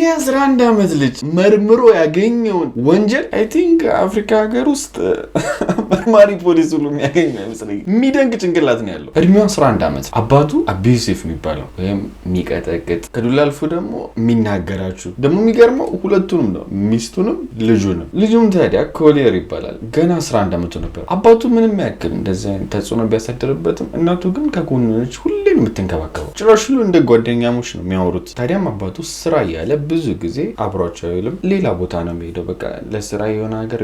የ11 ዓመት ልጅ መርምሮ ያገኘውን ወንጀል አይ ቲንክ አፍሪካ ሀገር ውስጥ መርማሪ ፖሊስ ሁሉ የሚያገኘው አይመስለኝ። የሚደንቅ ጭንቅላት ነው ያለው። እድሜው 11 ዓመት። አባቱ አቢዩሲቭ የሚባለው ወይም የሚቀጠቅጥ ከዱላ አልፎ ደግሞ የሚናገራችሁ ደግሞ የሚገርመው ሁለቱንም ነው፣ ሚስቱንም ልጁንም። ልጁም ታዲያ ኮሊየር ይባላል። ገና 11 ዓመቱ ነበር። አባቱ ምንም ያክል እንደዚህ አይነት ተጽዕኖ ቢያሳድርበትም እናቱ ግን ከጎኑ ነች፣ ሁሌም የምትንከባከበው። ጭራሽ ሁሉ እንደ ጓደኛሞች ነው የሚያወሩት። ታዲያም አባቱ ስራ እያለ ብዙ ጊዜ አብሯቸው አይውልም፣ ሌላ ቦታ ነው የሚሄደው። በቃ ለስራ የሆነ ሀገር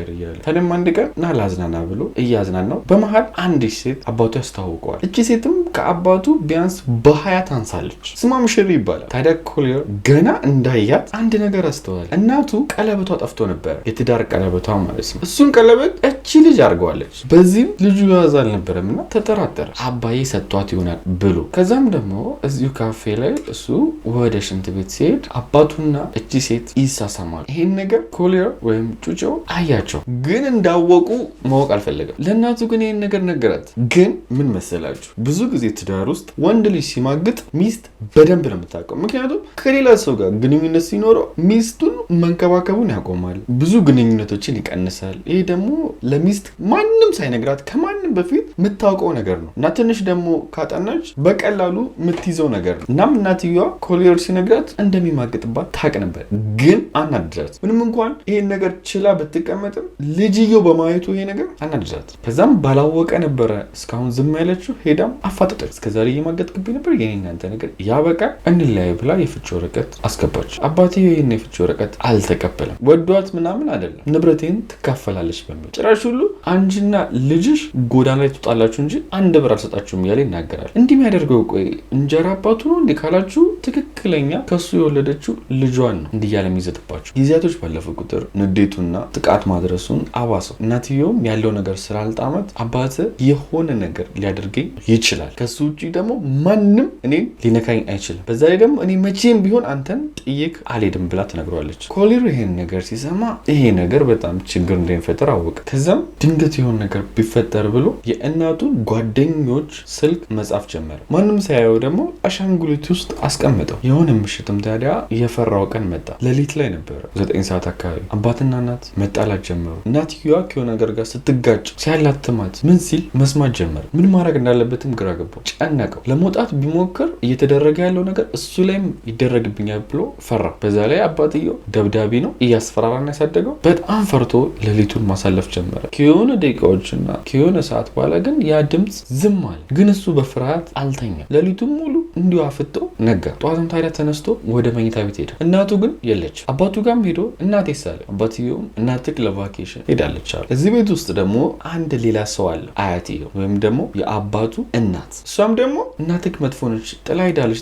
እያለ ታዲያም አንድ ቀን ና ላዝናና ብሎ እያዝናናው በመሀል አንዲት ሴት አባቱ ያስተዋውቀዋል። እቺ ሴትም ከአባቱ ቢያንስ በ20 ታንሳለች። ስሟ ምሽሪ ይባላል። ታዲያ ኮሊየር ገና እንዳያት አንድ ነገር አስተዋለ። እናቱ ቀለበቷ ጠፍቶ ነበር፣ የትዳር ቀለበቷ ማለት ነው። እሱን ቀለበት እቺ ልጅ አድርገዋለች። በዚህም ልጁ ያዝ አልነበረም እና ተጠራጠረ፣ አባዬ ሰጥቷት ይሆናል ብሎ። ከዛም ደግሞ እዚሁ ካፌ ላይ እሱ ወደ ሽንት ቤት ሲሄድ አባቱና እቺ ሴት ይሳሳማሉ። ይሄን ነገር ኮሊየር ወይም ጩጬው አያቸው፣ ግን እንዳወቁ ማወቅ አልፈለገም። ለእናቱ ግን ይሄን ነገር ነገራት። ግን ምን መሰላችሁ፣ ብዙ ጊዜ ትዳር ውስጥ ወንድ ልጅ ሲማግጥ ሚስት በደንብ ነው የምታውቀው። ምክንያቱም ከሌላ ሰው ጋር ግንኙነት ሲኖረው ሚስቱን መንከባከቡን ያቆማል፣ ብዙ ግንኙነቶችን ይቀንሳል። ይሄ ደግሞ ለሚስት ማንም ሳይነግራት ከማንም በፊት የምታውቀው ነገር ነው እና ትንሽ ደግሞ ካጠናች በቀላሉ የምትይዘው ነገር ነው። እናም እናትየዋ ኮሊየር ሲነግራት እንደሚማግጥባት ታውቅ ነበር፣ ግን አናድዳት። ምንም እንኳን ይሄን ነገር ችላ ብትቀመጥም ልጅየው በማየቱ ይሄ ነገር አናድዳት። ከዛም ባላወቀ ነበረ እስካሁን ዝም ያለችው። ሄዳም አፋጠጠች። እስከዛሬ እየማገጥክብኝ ነበር፣ የኔ እናንተ ነገር ያበቃ እንለያይ ብላ የፍቺ ወረቀት አስገባች። አባትየው ይሄን የፍቺ ወረቀት አልተቀበለም። ወዷት ምናምን አይደለም፣ ንብረቴን ትካፈላለች በሚል ጭራሽ ሁሉ አንቺና ልጅሽ ጎዳና ላይ ትወጣላችሁ እንጂ አንድ ብር አልሰጣችሁም እያለ ይናገራል። እንዲህ የሚያደርገው ቆይ እንጀራ አባቱ ነው እንዲህ ካላችሁ ትክክለኛ ከሱ የወለደችው ልጇን ነው እንዲህ እያለ የሚይዘጥባችሁ። ጊዜያቶች ባለፈ ቁጥር ንዴቱና ጥቃት ማድረሱን አባሰው። እናትየውም ያለው ነገር ስላልጣመት አባት የሆነ ነገር ሊያደርገኝ ይችላል፣ ከሱ ውጭ ደግሞ ማንም እኔን ሊነካኝ አይችልም፣ በዛ ላይ ደግሞ እኔ መቼም ቢሆን አንተን ጥዬክ አልሄድም ብላ ትነግረዋለች። ኮሊየር ይሄን ነገር ሲሰማ ይሄ ነገር በጣም ችግር እንደሚፈጠር አወቀ። ከዛም ድንገት የሆነ ነገር ቢፈጠር ብሎ የእናቱን ጓደኞች ስልክ መጻፍ ጀመረ። ማንም ሳያየው ደግሞ አሻንጉሊት ውስጥ አስቀመጠው። የሆነ ምሽትም ታዲያ የፈራው ቀን መጣ። ሌሊት ላይ ነበረ፣ 9 ሰዓት አካባቢ። አባትና እናት መጣላት ጀመሩ። እናትየዋ ከሆነ ነገር ጋር ስትጋጭ ሲያላትማት ምን ሲል መስማት ጀመረ። ምን ማድረግ እንዳለበትም ግራ ገባው፣ ጨነቀው። ለመውጣት ቢሞክር እየተደረገ ያለው ነገር እሱ ላይም ይደረግብኛል ብሎ ፈራ። በዛ ላይ አባትየው ደብዳቤ ነው እያስፈራራና ያሳደገው። በጣም ፈርቶ ሌሊቱን ማሳለፍ ጀመረ። ከሆነ ደቂቃዎችና ከሆነ ሰዓት በኋላ ግን ያ ድምፅ ዝም አለ። ግን እሱ በፍርሃት አልተኛም። ሌሊቱን ሙሉ እንዲሁ አፍጦ ነጋ። ጠዋትም ታዲያ ተነስቶ ወደ መኝታ ቤት ሄደ። እናቱ ግን የለች። አባቱ ጋርም ሄዶ እናቴ ሳለ፣ አባትየውም እናትክ ለቫኬሽን ሄዳለች አለ። እዚህ ቤት ውስጥ ደግሞ አንድ ሌላ ሰው አለ፣ አያትየው ወይም ደግሞ የአባቱ እናት። እሷም ደግሞ እናትክ መጥፎ ነች፣ ጥላ ሄዳለች፣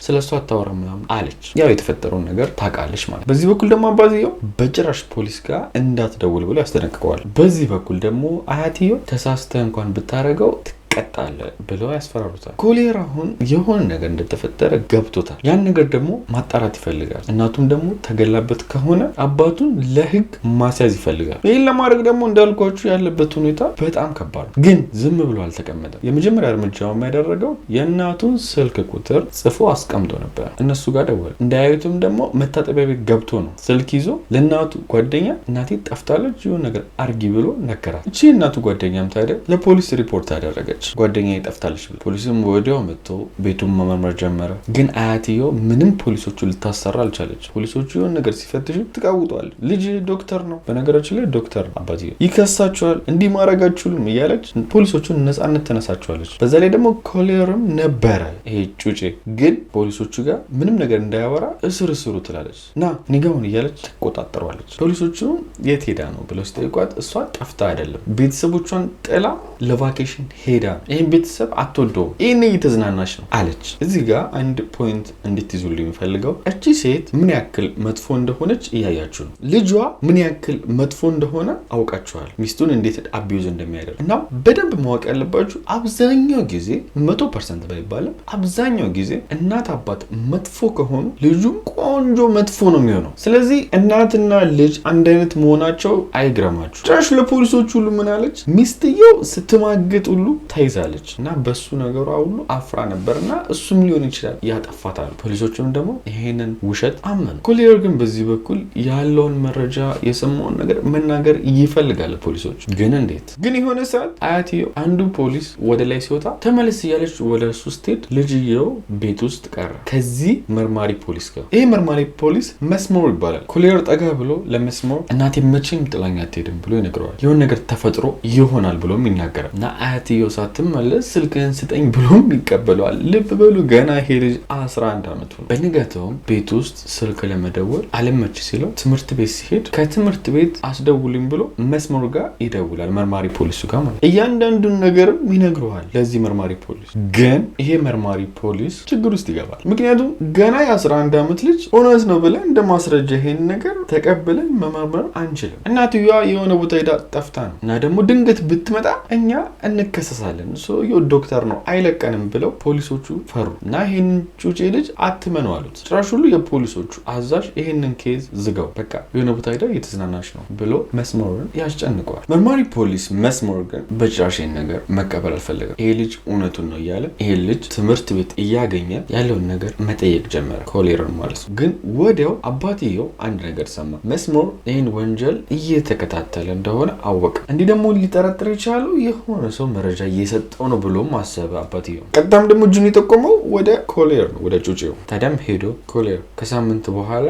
ስለሷ አታወራም ምናምን አለች። ያው የተፈጠረውን ነገር ታውቃለች ማለት። በዚህ በኩል ደግሞ አባትየው በጭራሽ ፖሊስ ጋር እንዳትደውል ብሎ ያስጠነቅቀዋል። በዚህ በኩል ደግሞ አያትየው ተሳስተህ እንኳን ብታረገው ቀጣለ ብለው ያስፈራሩታል። ኮሊየር አሁን የሆነ ነገር እንደተፈጠረ ገብቶታል። ያን ነገር ደግሞ ማጣራት ይፈልጋል። እናቱም ደግሞ ተገላበት ከሆነ አባቱን ለህግ ማስያዝ ይፈልጋል። ይህን ለማድረግ ደግሞ እንዳልኳችሁ ያለበት ሁኔታ በጣም ከባድ ነው። ግን ዝም ብሎ አልተቀመጠም። የመጀመሪያ እርምጃው የሚያደረገው የእናቱን ስልክ ቁጥር ጽፎ አስቀምጦ ነበር። እነሱ ጋር ደወለ። እንዳያዩትም ደግሞ መታጠቢያ ቤት ገብቶ ነው ስልክ ይዞ ለእናቱ ጓደኛ እናቴ ጠፍታለች የሆነ ነገር አርጊ ብሎ ነገራት። እቺ እናቱ ጓደኛም ታዲያ ለፖሊስ ሪፖርት አደረገች። ጓደኛ ይጠፍታለች ብሎ ፖሊስም ወዲያው መጥቶ ቤቱን መመርመር ጀመረ። ግን አያትየው ምንም ፖሊሶቹ ልታሰራ አልቻለች። ፖሊሶቹ የሆነ ነገር ሲፈትሹ ትቃውጧል። ልጅ ዶክተር ነው፣ በነገራችን ላይ ዶክተር ነው። አባትየው ይከሳቸዋል፣ እንዲህ ማድረጋችሁልም እያለች ፖሊሶቹን ነፃነት ተነሳቸዋለች። በዛ ላይ ደግሞ ኮሊየርም ነበረ ይሄ ጩጬ። ግን ፖሊሶቹ ጋር ምንም ነገር እንዳያወራ እስሩ ትላለች እና ኒጋውን እያለች ትቆጣጠረዋለች። ፖሊሶቹ የት ሄዳ ነው ብለው ሲጠይቋት እሷ ጠፍታ አይደለም ቤተሰቦቿን ጥላ ለቫኬሽን ሄዳ ይህን ቤተሰብ አትወደውም፣ ይህን እየተዝናናች ነው አለች። እዚህ ጋር አንድ ፖይንት እንድትይዙልኝ የሚፈልገው እቺ ሴት ምን ያክል መጥፎ እንደሆነች እያያችሁ ነው። ልጇ ምን ያክል መጥፎ እንደሆነ አውቃችኋል። ሚስቱን እንዴት አቢዩዝ እንደሚያደርግ እና በደንብ ማወቅ ያለባችሁ አብዛኛው ጊዜ 100% ባይባልም አብዛኛው ጊዜ እናት አባት መጥፎ ከሆኑ ልጁም ቆንጆ መጥፎ ነው የሚሆነው። ስለዚህ እናትና ልጅ አንድ አይነት መሆናቸው አይግረማችሁ። ጭራሽ ለፖሊሶች ሁሉ ምን አለች? ሚስትየው ስትማግጥ ሁሉ ተይዛለች እና በሱ ነገሯ ሁሉ አፍራ ነበርና እሱም ሊሆን ይችላል ያጠፋታል። ፖሊሶችም ደግሞ ይሄንን ውሸት አመኑ። ኮሊየር ግን በዚህ በኩል ያለውን መረጃ የሰማውን ነገር መናገር ይፈልጋል። ፖሊሶች ግን እንዴት ግን የሆነ ሰዓት አያትየው አንዱ ፖሊስ ወደ ላይ ሲወጣ ተመለስ እያለች ወደ እሱ ስትሄድ ልጅየው ቤት ውስጥ ቀረ ከዚህ መርማሪ ፖሊስ ጋር። ይሄ መርማሪ ፖሊስ መስሞር ይባላል። ኮሊየር ጠጋ ብሎ ለመስሞር እናቴ መቼም ጥላኝ አትሄድም ብሎ ይነግረዋል። የሆነ ነገር ተፈጥሮ ይሆናል ብሎም ይናገራል እና አያትየው ሳትመለስ ስልክህን ስጠኝ ብሎም ይቀበለዋል። ልብ በሉ ገና ይሄ ልጅ 11 ዓመቱ ነው። በንጋታውም ቤት ውስጥ ስልክ ለመደወል አልመች ሲለው ትምህርት ቤት ሲሄድ ከትምህርት ቤት አስደውልኝ ብሎ መስሞር ጋር ይደውላል። መርማሪ ፖሊሱ ጋር ማለት እያንዳንዱን ነገርም ይነግረዋል ለዚህ መርማሪ ፖሊስ። ግን ይሄ መርማሪ ፖሊስ ችግር ውስጥ ይገባል። ምክንያቱም ገና የ11 ዓመት ልጅ እውነት ነው ብለን እንደ ማስረጃ ይሄን ነገር ተቀብለን መመርመር አንችልም። እናትየዋ የሆነ ቦታ ሄዳ ጠፍታ ነው እና ደግሞ ድንገት ብትመጣ እኛ እንከሰሳለን፣ ሰውየው ዶክተር ነው አይለቀንም ብለው ፖሊሶቹ ፈሩ እና ይሄንን ጩጬ ልጅ አትመነው አሉት። ጭራሽ ሁሉ የፖሊሶቹ አዛዥ ይሄንን ኬዝ ዝጋው፣ በቃ የሆነ ቦታ ሄዳ እየተዝናናች ነው ብሎ መስሞርን ያስጨንቀዋል። መርማሪ ፖሊስ መስሞር ግን በጭራሽ ይሄን ነገር መቀበል አልፈለገም። ይሄ ልጅ እውነቱን ነው እያለ ይሄ ልጅ ትምህርት ቤት እያገኘ ያለውን ነገር መጠየቅ ጀመረ፣ ኮሊየርን ማለት ነው። ግን ወዲያው አባትየው አንድ ነገር ሰማ። መስሞር ይህን ወንጀል እየተከታተለ እንደሆነ አወቀ። እንዲህ ደግሞ ሊጠረጥር የቻለው የሆነ ሰው መረጃ እየሰጠው ነው ብሎም አሰበ አባትየው። ቀጣም ደግሞ እጁን የጠቆመው ወደ ኮሊየር ነው፣ ወደ ጩጬው። ታዲያም ሄዶ ኮሊየር ከሳምንት በኋላ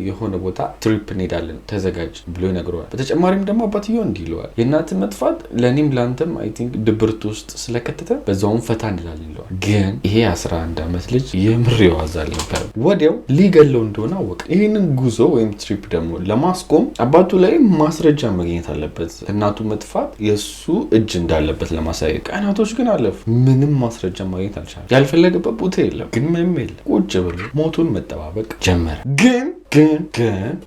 የሆነ ቦታ ትሪፕ እንሄዳለን ተዘጋጅ ብሎ ይነግረዋል። በተጨማሪም ደግሞ አባትየው እንዲህ ይለዋል፣ የእናትህ መጥፋት ለእኔም ለአንተም አይ ቲንክ ድብርት ውስጥ ስለከተተ በዛውም ፈታ እንላለን ይለዋል። ግን ይሄ 11 ዓመት ልጅ የምር ይዋዛል ነበር። ወዲያው ሊገለው እንደሆነ አወቀ። ይህንን ጉዞ ወይም ትሪፕ ደግሞ ለማስቆም አባቱ ላይ ማስረጃ ማግኘት አለበት። እናቱ መጥፋት የእሱ እጅ እንዳለበት ለማሳየት። ቀናቶች ግን አለፉ። ምንም ማስረጃ ማግኘት አልቻለም። ያልፈለገበት ቦታ የለም፣ ግን ምንም የለም። ቁጭ ብሎ ሞቱን መጠባበቅ ጀመረ። ግን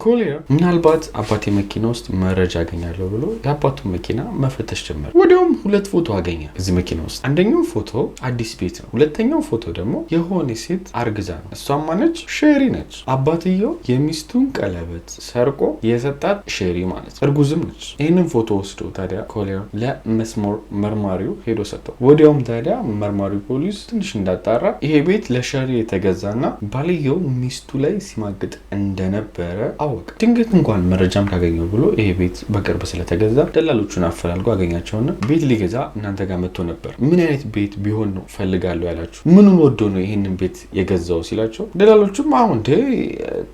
ኮሊየር ምናልባት አባቴ መኪና ውስጥ መረጃ አገኛለሁ ብሎ የአባቱን መኪና መፈተሽ ጀመረ። ወዲያውም 2 ፎቶ አገኘ እዚህ መኪና ውስጥ። አንደኛው ፎቶ አዲስ ቤት ነው። ሁለተኛው ፎቶ ደግሞ የሆነ ሴት አርግዛ ነው። እሷም ማነች? ሼሪ ነች። አባትየው የሚስቱን ቀለበት ሰርቆ የሰጣት ሼሪ ማለት እርጉዝም ነች። ይህንን ፎቶ ወስዶ ታዲያ ኮሊየር ለመስሞር መርማሪው ሄዶ ሰጠው። ወዲያውም ታዲያ መርማሪው ፖሊስ ትንሽ እንዳጣራ ይሄ ቤት ለሼሪ የተገዛና ባልየው ሚስቱ ላይ ሲማግጥ እንደነበረ አወቀ። ድንገት እንኳን መረጃም ካገኘው ብሎ ይሄ ቤት በቅርብ ስለተገዛ ደላሎቹን አፈላልጎ አገኛቸውና ቤት ሊገዛ እናንተ ጋር መጥቶ ነበር፣ ምን አይነት ቤት ቢሆን ነው ፈልጋለሁ ያላችሁ? ምኑን ወዶ ነው ይሄንን ቤት የገዛው ሲላቸው ደላሎቹም አሁን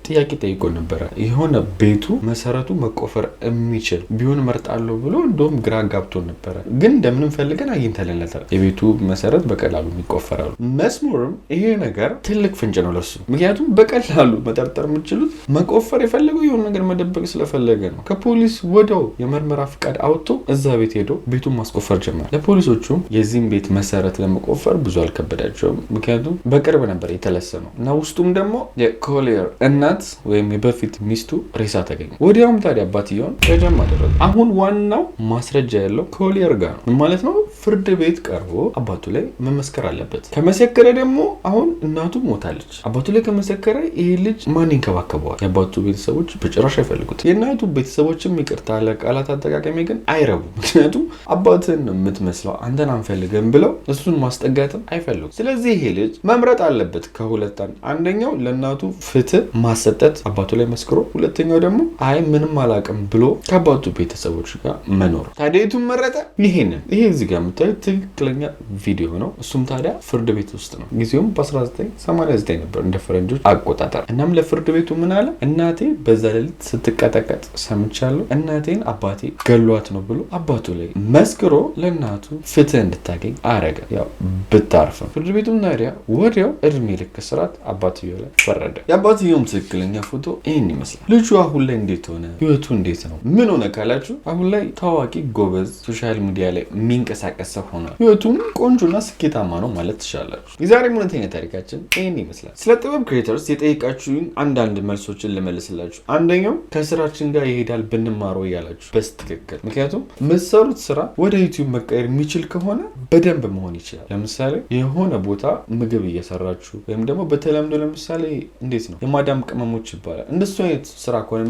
ጥያቄ ጠይቆ ነበረ። የሆነ ቤቱ መሰረቱ መቆፈር የሚችል ቢሆን መርጣለሁ ብሎ እንደውም ግራ ጋብቶ ነበረ። ግን እንደምንም ፈልገን አግኝተንለታል። የቤቱ መሰረት በቀላሉ ይቆፈራሉ። መስሞርም ይሄ ነገር ትልቅ ፍንጭ ነው ለሱ። ምክንያቱም በቀላሉ መጠርጠር የምችሉት መቆፈር የፈለገው የሆነ ነገር መደበቅ ስለፈለገ ነው። ከፖሊስ ወዲያው የምርመራ ፍቃድ አውጥቶ እዛ ቤት ሄዶ ቤቱን ማስቆፈር ጀመረ። ለፖሊሶቹም የዚህም ቤት መሰረት ለመቆፈር ብዙ አልከበዳቸውም፣ ምክንያቱም በቅርብ ነበር የተለሰነው እና ውስጡም ደግሞ የኮሊየር እናት ወይም የበፊት ሚስቱ ሬሳ ተገኘ። ወዲያውም ታዲያ አባትየውን ረጃም አደረገ። አሁን ዋናው ማስረጃ ያለው ኮሊየር ጋር ነው ማለት ነው። ፍርድ ቤት ቀርቦ አባቱ ላይ መመስከር አለበት። ከመሰከረ ደግሞ አሁን እናቱ ሞታለች። አባቱ ላይ ከመሰከረ ይሄ ልጅ ማን ይንከባከበዋል? የአባቱ ቤተሰቦች በጭራሽ አይፈልጉት። የእናቱ ቤተሰቦችም ይቅርታ ለቃላት አጠቃቀሚ ግን አይረቡ። ምክንያቱም አባትን የምትመስለው አንተን አንፈልግም ብለው እሱን ማስጠጋትም አይፈልጉም። ስለዚህ ይሄ ልጅ መምረጥ አለበት ከሁለት አንደኛው ለእናቱ ፍትህ ማሰጠት አባቱ ላይ መስክሮ፣ ሁለተኛው ደግሞ አይ ምንም አላውቅም ብሎ ከአባቱ ቤተሰቦች ጋር መኖር። ታዲያ የቱን መረጠ? ይሄንን። ይሄ እዚህ ጋር የምታዩት ትክክለኛ ቪዲዮ ነው። እሱም ታዲያ ፍርድ ቤት ውስጥ ነው። ጊዜውም በ1989 ነበር እንደ ፈረንጆች አቆጣጠር። እናም ለፍርድ ቤቱ ምን አለ? እናቴ በዛ ሌሊት ስትቀጠቀጥ ሰምቻለሁ፣ እናቴን አባቴ ገሏት ነው ብሎ አባቱ ላይ መስክሮ ለእናቱ ፍትህ እንድታገኝ አረገ። ያው ብታርፍም ፍርድ ቤቱም ታዲያ ወዲያው እድሜ ልክ እስራት አባትየው ላይ ፈረደ። የአባትየውም ትክክለኛ ፎቶ ይህን ይመስላል። ልጁ አሁን ላይ እንዴት ሆነ? ህይወቱ እንዴት ነው? ምን ሆነ ካላችሁ አሁን ላይ ታዋቂ ጎበዝ፣ ሶሻል ሚዲያ ላይ የሚንቀሳቀስ ሰው ሆኗል። ህይወቱም ቆንጆና ስኬታማ ነው ማለት ትችላላችሁ። የዛሬ እውነተኛ ታሪካችን ይህን ይመስላል። ስለ ጥበብ ክሬተርስ የጠየቃችሁኝ አንዳንድ መልሶችን ልመልስላችሁ። አንደኛው ከስራችን ጋር ይሄዳል ብንማረው እያላችሁ በስትክክል። ምክንያቱም የምትሰሩት ስራ ወደ ዩቲዩብ መቀየር የሚችል ከሆነ በደንብ መሆን ይችላል። ለምሳሌ የሆነ ቦታ ምግብ እየሰራችሁ ወይም ደግሞ በተለምዶ ለምሳሌ እንዴት ነው የማዳም ቅመሞች ይባላል። እንደሱ አይነት ስራ ከሆነ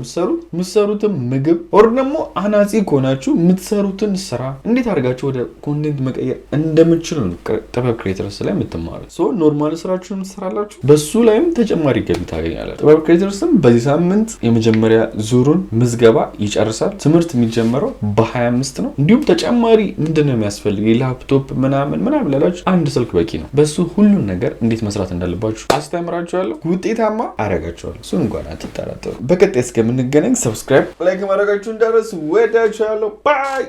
የምትሰሩትም ምግብ ኦር ደግሞ አናጺ ከሆናችሁ የምትሰሩትን ስራ እንዴት አድርጋችሁ ወደ ኮንቴንት መቀየር እንደምትችሉ ነው ጥበብ ክሬተርስ ላይ የምትማሩት። ሶ ኖርማል ስራችሁን ትሰራላችሁ፣ በሱ ላይም ተጨማሪ ገቢ ታገኛላችሁ። ጥበብ ክሬተርስም በዚህ ሳምንት የመጀመሪያ ዙሩን ምዝገባ ይጨርሳል። ትምህርት የሚጀምረው በ25 ነው። እንዲሁም ተጨማሪ ምንድነው የሚያስፈልግ የላፕቶፕ ምናምን ላላችሁ አንድ ስልክ በቂ ነው። በሱ ሁሉን ነገር እንዴት መስራት እንዳለባችሁ አስተምራችኋለሁ፣ ውጤታማ አረጋችኋለሁ። እሱ እንኳን አትጠራጠሩ። በቀጣይ እስከምንገናኝ ሰብስክራይብ፣ ላይክ ማድረጋችሁ እንዳትረሱ። ወዳችኋለሁ። ባይ